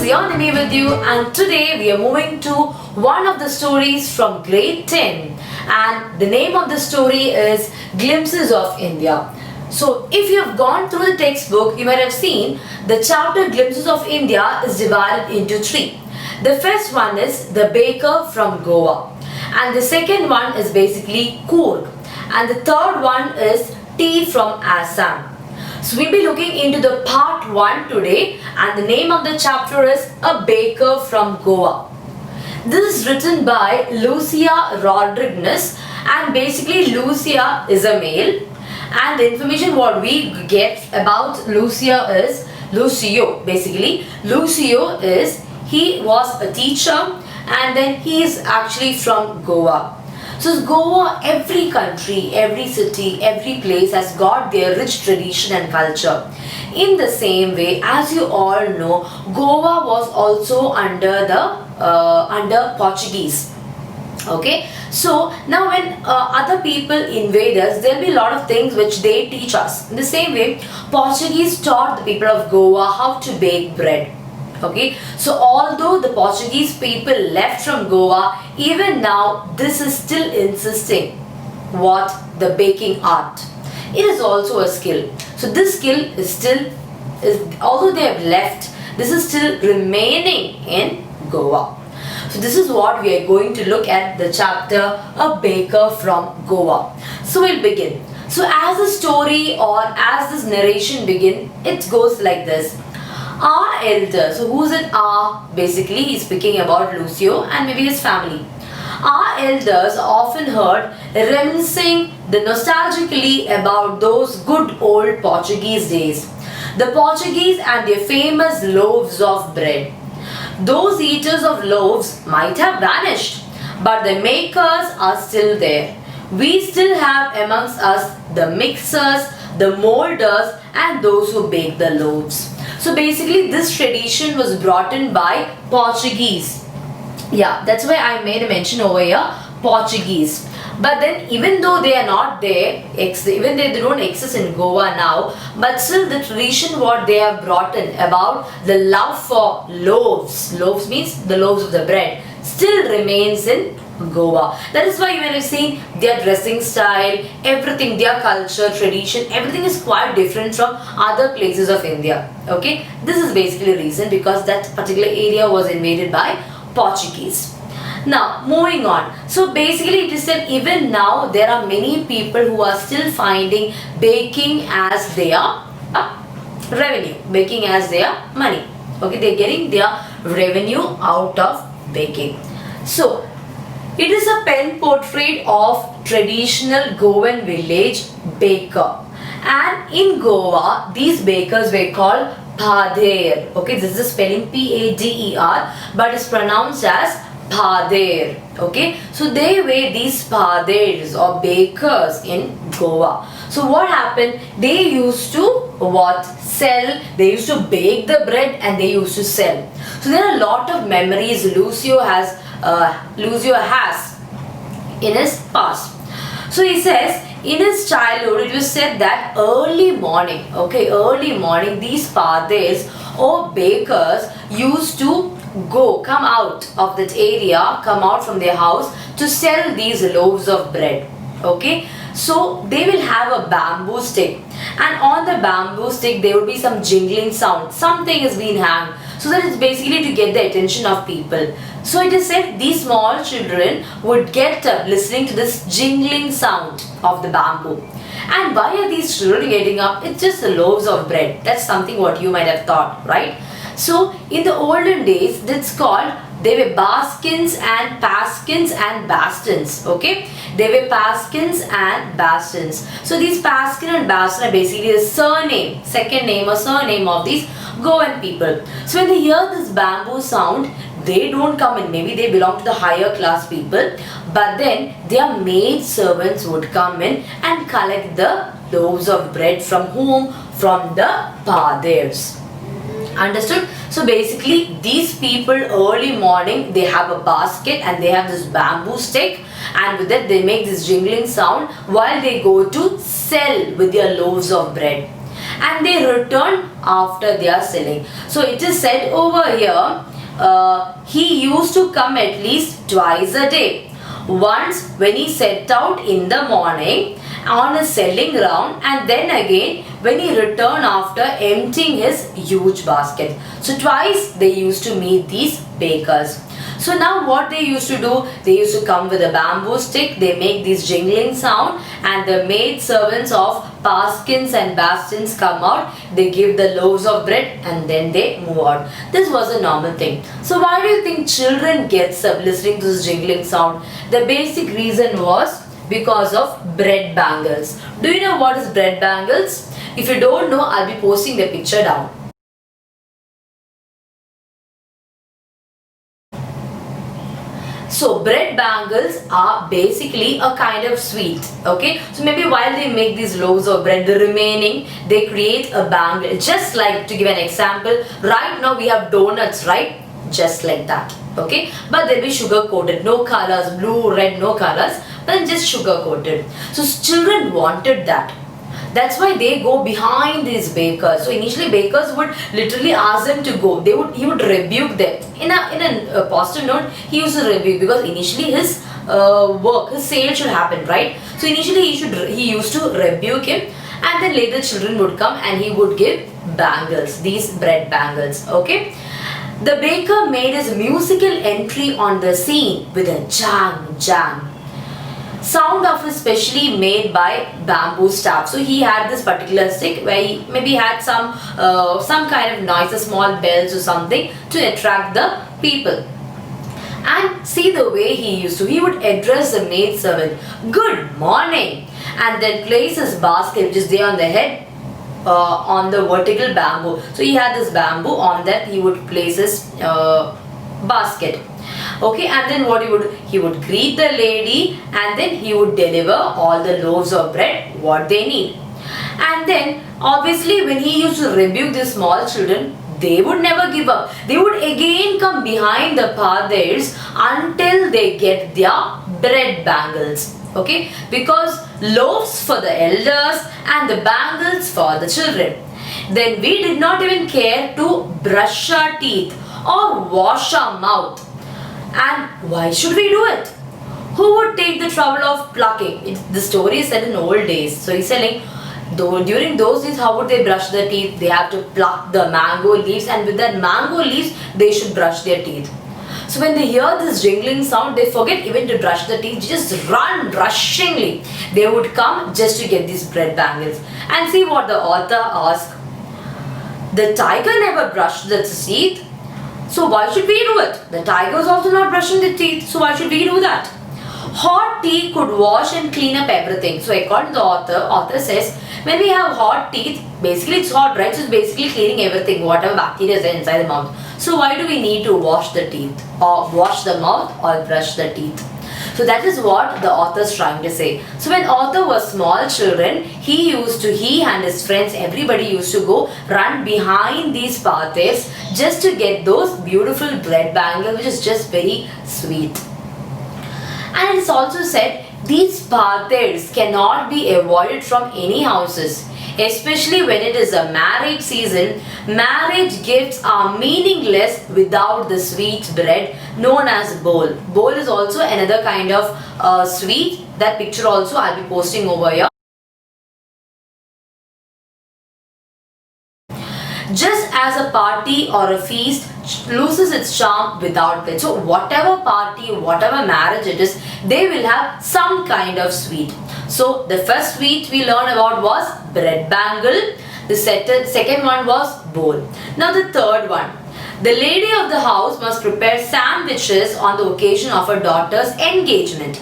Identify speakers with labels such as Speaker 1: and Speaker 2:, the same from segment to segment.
Speaker 1: your Nimmy with you, and today we are moving to one of the stories from grade 10, and the name of the story is Glimpses of India. So if you have gone through the textbook, you might have seen the chapter Glimpses of India is divided into three. The first one is The Baker from Goa, and the second one is basically Coorg, and the third one is Tea from Assam. So we'll be looking into the part 1 today, and the name of the chapter is A Baker from Goa. This is written by Lucia Rodriguez, and basically Lucia is a male, and the information what we get about Lucio is he was a teacher, and then he is actually from Goa. So Goa, every country, every city, every place has got their rich tradition and culture. In the same way, as you all know, Goa was also under Portuguese. Okay, so now when other people invade us, there will be a lot of things which they teach us. In the same way, Portuguese taught the people of Goa how to bake bread. Okay, so although the Portuguese people left from Goa, even now this is still insisting what the baking art. It is also a skill. So this skill although they have left, this is still remaining in Goa. So this is what we are going to look at, the chapter A Baker from Goa. So we'll begin. So as the story or as this narration begins, it goes like this. Our elders, so who's it our? Basically he's speaking about Lucio and maybe his family. Our elders often heard reminiscing nostalgically about those good old Portuguese days. The Portuguese and their famous loaves of bread. Those eaters of loaves might have vanished, but the makers are still there. We still have amongst us the mixers, the molders, and those who bake the loaves. So basically this tradition was brought in by Portuguese. Yeah, that's why I made a mention over here, Portuguese. But then even though they are not there, even they don't exist in Goa now, but still the tradition what they have brought in about the love for loaves means the loaves of the bread, still remains in Goa. That is why you may have seen their dressing style, everything, their culture, tradition, everything is quite different from other places of India. Okay, this is basically the reason, because that particular area was invaded by Portuguese. Now moving on, so basically it is said even now there are many people who are still finding baking as their revenue, baking as their money. Okay, they are getting their revenue out of baking. So it is a pen portrait of traditional Goan village baker, and in Goa these bakers were called Pader. Okay, this is spelling Pader, but it's pronounced as Pader. Okay, so they were these Paders or bakers in Goa. So what happened? They used to sell, they used to bake the bread and they used to sell. So there are a lot of memories Lucio has in his past. So he says in his childhood it was said that early morning, these Padres or bakers used to come out of that area, come out from their house to sell these loaves of bread. Okay, so they will have a bamboo stick, and on the bamboo stick there will be some jingling sound, something is being hanged, so that it's basically to get the attention of people. So it is said these small children would get up listening to this jingling sound of the bamboo. And why are these children getting up? It's just the loaves of bread. That's something what you might have thought, right? So in the olden days, that's called, they were Baskins and Paskins and Bastons. Okay, they were Paskins and Bastons. So these Paskin and Baston are basically the surname, second name or surname of these Goan people. So when they hear this bamboo sound, they don't come in, maybe they belong to the higher class people, but then their maid servants would come in and collect the loaves of bread from whom? From the Paders. Understood? So basically these people early morning, they have a basket and they have this bamboo stick, and with that they make this jingling sound while they go to sell with their loaves of bread. and they return after they are selling. So it is said over here, he used to come at least twice a day. Once when he set out in the morning on a selling round, and then again when he returned after emptying his huge basket. So twice they used to meet these bakers. So now what they used to do, they used to come with a bamboo stick, they make this jingling sound, and the maid servants of Paskins and Bastins come out, they give the loaves of bread, and then they move out. This was a normal thing. So why do you think children gets up listening to this jingling sound? The basic reason was because of bread bangles. Do you know what is bread bangles? If you don't know, I'll be posting the picture down. So bread bangles are basically a kind of sweet, okay? So maybe while they make these loaves of bread, the remaining, they create a bangle. Just like, to give an example, right now we have donuts, right? Just like that, okay? But they'll be sugar coated, no colors, blue, red, no colors, but just sugar coated. So children wanted that. That's why they go behind these bakers. So initially bakers would literally ask them to go. He would rebuke them. In a positive note, he used to rebuke, because initially his work, his sale should happen, right? So initially he used to rebuke him, and then later children would come and he would give bangles, these bread bangles, okay? The baker made his musical entry on the scene with a jang jang sound of his specially made by bamboo staff. So he had this particular stick where he maybe had some kind of noise, a small bells or something to attract the people. And see the way he would address the maid servant, "Good morning," and then place his basket, which is there on the head, on the vertical bamboo. So he had this bamboo, on that he would place his basket. Okay, and then what he would greet the lady, and then he would deliver all the loaves of bread what they need. And then obviously when he used to rebuke the small children, they would never give up. They would again come behind the pathers until they get their bread bangles. Okay, because loaves for the elders and the bangles for the children. Then we did not even care to brush our teeth or wash our mouth. And why should we do it? Who would take the trouble of plucking? The story is set in old days. So he's telling, though during those days, how would they brush their teeth? They have to pluck the mango leaves, and with that mango leaves, they should brush their teeth. So when they hear this jingling sound, they forget even to brush the teeth, just run rushingly. They would come just to get these bread bangles. And see what the author asks. The tiger never brushed its teeth, so why should we do it? The tiger is also not brushing the teeth, so why should we do that? Hot tea could wash and clean up everything. So according to the author says, when we have hot teeth, basically it's hot, right? So it's basically cleaning everything, whatever bacteria is there inside the mouth. So why do we need to wash the teeth, or wash the mouth, or brush the teeth? So that is what the author is trying to say. So when author was small children, he and his friends, everybody used to go run behind these paths just to get those beautiful bread bangles, which is just very sweet. And it's also said these paths cannot be avoided from any houses. Especially when it is a marriage season, marriage gifts are meaningless without the sweet bread known as bol. Bol is also another kind of sweet. That picture also I'll be posting over here. Just as a party or a feast loses its charm without bread. So whatever party, whatever marriage it is, they will have some kind of sweet. So the first sweet we learned about was bread bangle. The second one was bol. Now the third one. The lady of the house must prepare sandwiches on the occasion of her daughter's engagement.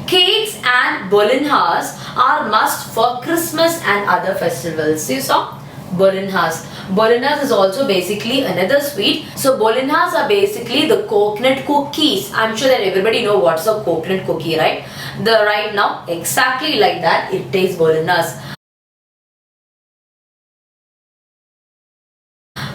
Speaker 1: Cakes and bolinhas are must for Christmas and other festivals. You saw? Bolinhas. Bolinhas is also basically another sweet. So bolinhas are basically the coconut cookies. I'm sure that everybody know what's a coconut cookie, right? Right now, exactly like that, it tastes bolinhas.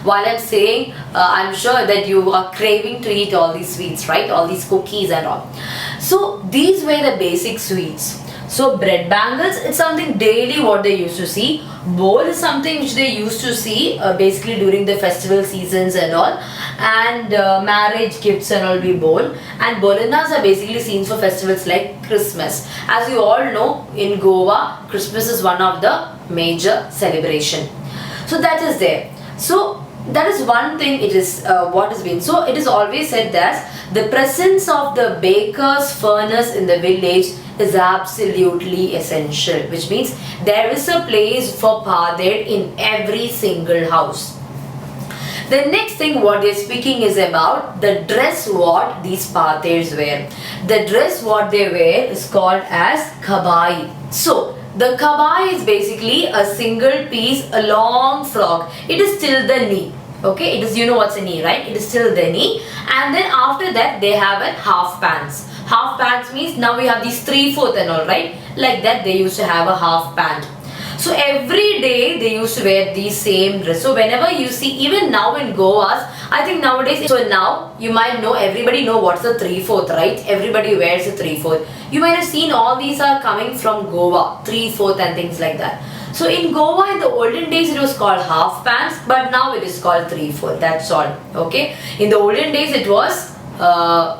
Speaker 1: While I'm saying, I'm sure that you are craving to eat all these sweets, right? All these cookies and all. So these were the basic sweets. So bread bangles, it's something daily what they used to see. Bowl is something which they used to see basically during the festival seasons and all. And marriage gifts and all be bowl. And bolinas are basically seen for festivals like Christmas. As you all know, in Goa, Christmas is one of the major celebration. So that is there. So that is one thing it is what has been. So it is always said that the presence of the baker's furnace in the village is absolutely essential, which means there is a place for pader in every single house. The next thing what they are speaking is about the dress what these paders wear. The dress what they wear is called as kabai. So the kabai is basically a single piece, a long frock. It is till the knee. Okay, it is, you know what's a knee, right? It is till the knee. And then after that they have a half pants. Half pants means now we have these 3/4 and all, right? Like that they used to have a half pant. So every day they used to wear the same dress. So whenever you see, even now in Goa, I think nowadays, so now you might know, everybody know what's a 3/4, right? Everybody wears a 3/4. You might have seen all these are coming from Goa, 3/4 and things like that. So in Goa in the olden days it was called half pants, but now it is called 3/4. That's all. Okay. In the olden days it was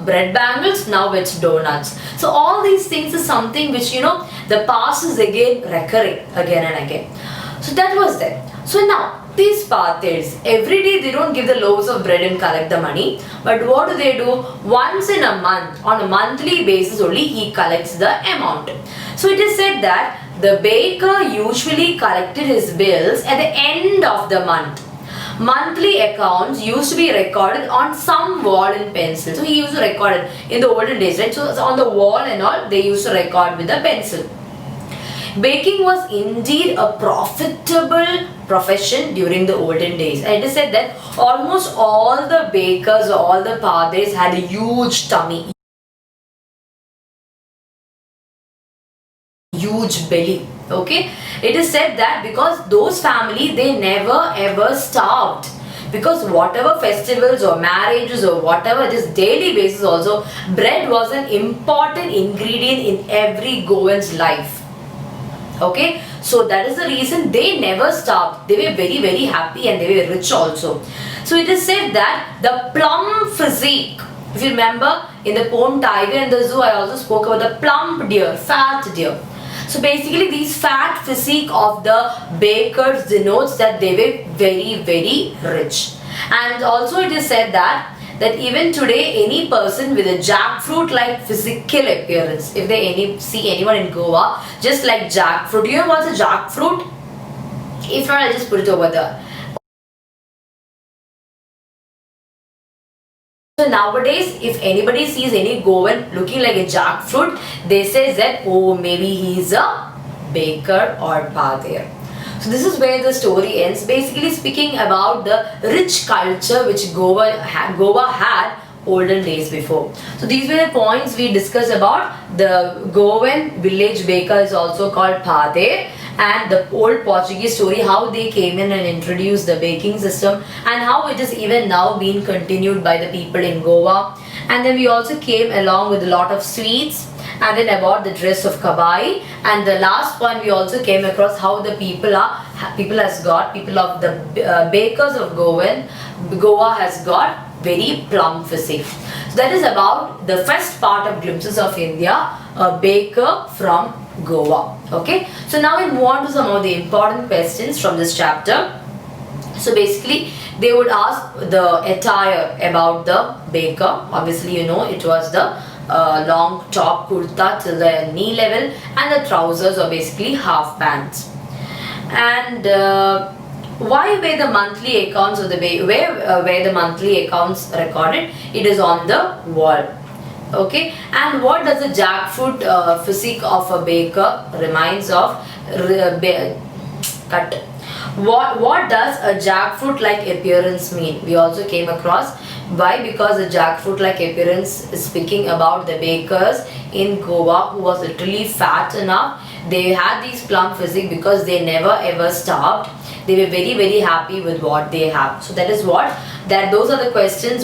Speaker 1: bread bangles, now it's donuts. So all these things is something which, you know, the past is again recurring again and again. So that was there. So now these pathers, every day they don't give the loaves of bread and collect the money, but what do? Once in a month, on a monthly basis only, he collects the amount. So it is said that the baker usually collected his bills at the end of the month. Monthly accounts used to be recorded on some wall in pencil. So he used to record it in the olden days, right? So on the wall and all, they used to record with a pencil. Baking was indeed a profitable profession during the olden days. And it is said that almost all the bakers, all the padres had a huge tummy, huge belly. Okay, it is said that because those family, they never ever starved, because whatever festivals or marriages or whatever, this daily basis also, bread was an important ingredient in every Goan's life. Okay, so that is the reason they never starved. They were very, very happy and they were rich also. So it is said that the plump physique, if you remember in the poem Tiger and the Zoo, I also spoke about the plump deer, fat deer. So basically these fat physique of the bakers denotes that they were very, very rich. And also it is said that even today any person with a jackfruit like physical appearance, if they see anyone in Goa just like jackfruit, do you know what's a jackfruit? If not, I'll just put it over there. So nowadays, if anybody sees any Goan looking like a jackfruit, they say that, oh, maybe he's a baker or padir. So this is where the story ends, basically speaking about the rich culture which Goa had olden days before. So these were the points we discussed about. The Goan village baker is also called padir, and the old Portuguese story, how they came in and introduced the baking system, and how it is even now being continued by the people in Goa. And then we also came along with a lot of sweets, and then about the dress of kabai. And the last point, we also came across how the people of the bakers of Goa has got very plump physique. So that is about the first part of Glimpses of India, a baker from Goa. Okay, so now we move on to some of the important questions from this chapter. So basically they would ask the attire about the baker. Obviously, you know, it was the long top kurta till the knee level, and the trousers are basically half pants. And why were the monthly accounts of the where the monthly accounts recorded? It is on the wall. Okay, and what does the jackfruit physique of a baker reminds of? What does a jackfruit like appearance mean? We also came across why, because the jackfruit like appearance is speaking about the bakers in Goa who was literally fat enough. They had these plump physique because they never ever starved. they were very, very happy with what they have. So that is what, those are the questions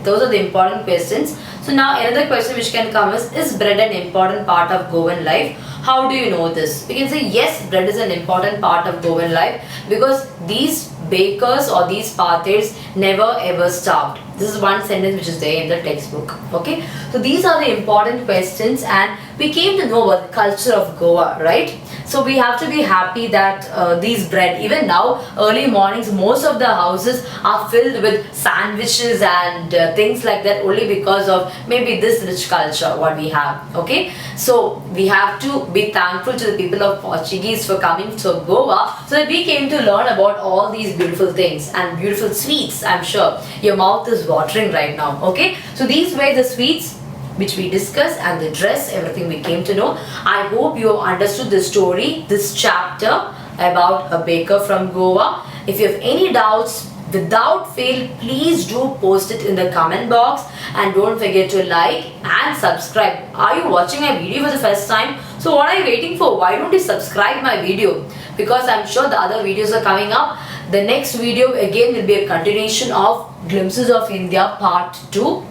Speaker 1: those are the important questions. So now another question which can come is bread an important part of Goan life? How do you know this? We can say yes, bread is an important part of Goan life because these bakers or these pathirs never ever starved. This is one sentence which is there in the textbook. Okay, so these are the important questions, and we came to know about the culture of Goa, right? So we have to be happy that these bread, even now early mornings, most of the houses are filled with sandwiches and things like that, only because of maybe this rich culture what we have. Okay, so we have to be thankful to the people of Portuguese for coming to Goa, so that we came to learn about all these beautiful things and beautiful sweets. I'm sure your mouth is watering right now. Okay, so these were the sweets which we discussed, and the dress, everything we came to know. I hope you have understood this story, this chapter about a baker from Goa. If you have any doubts, without fail, please do post it in the comment box, and don't forget to like and subscribe. Are you watching my video for the first time? So what are you waiting for? Why don't you subscribe my video? Because I'm sure the other videos are coming up. The next video again will be a continuation of Glimpses of India Part 2.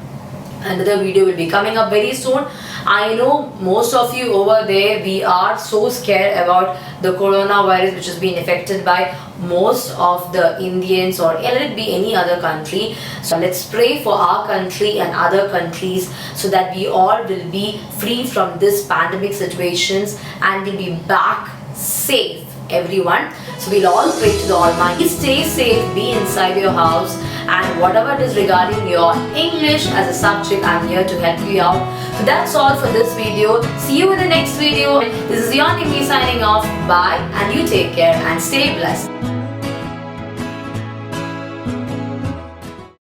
Speaker 1: Another video will be coming up very soon. I know most of you over there, we are so scared about the coronavirus which has been affected by most of the Indians, or let it be any other country. So let's pray for our country and other countries so that we all will be free from this pandemic situations and will be back safe, everyone. So we'll all pray to the Almighty. Stay safe, be inside your house, and whatever it is regarding your English as a subject, I'm here to help you out. So that's all for this video. See you in the next video. This is your Nimmy signing off. Bye, and you take care and stay blessed.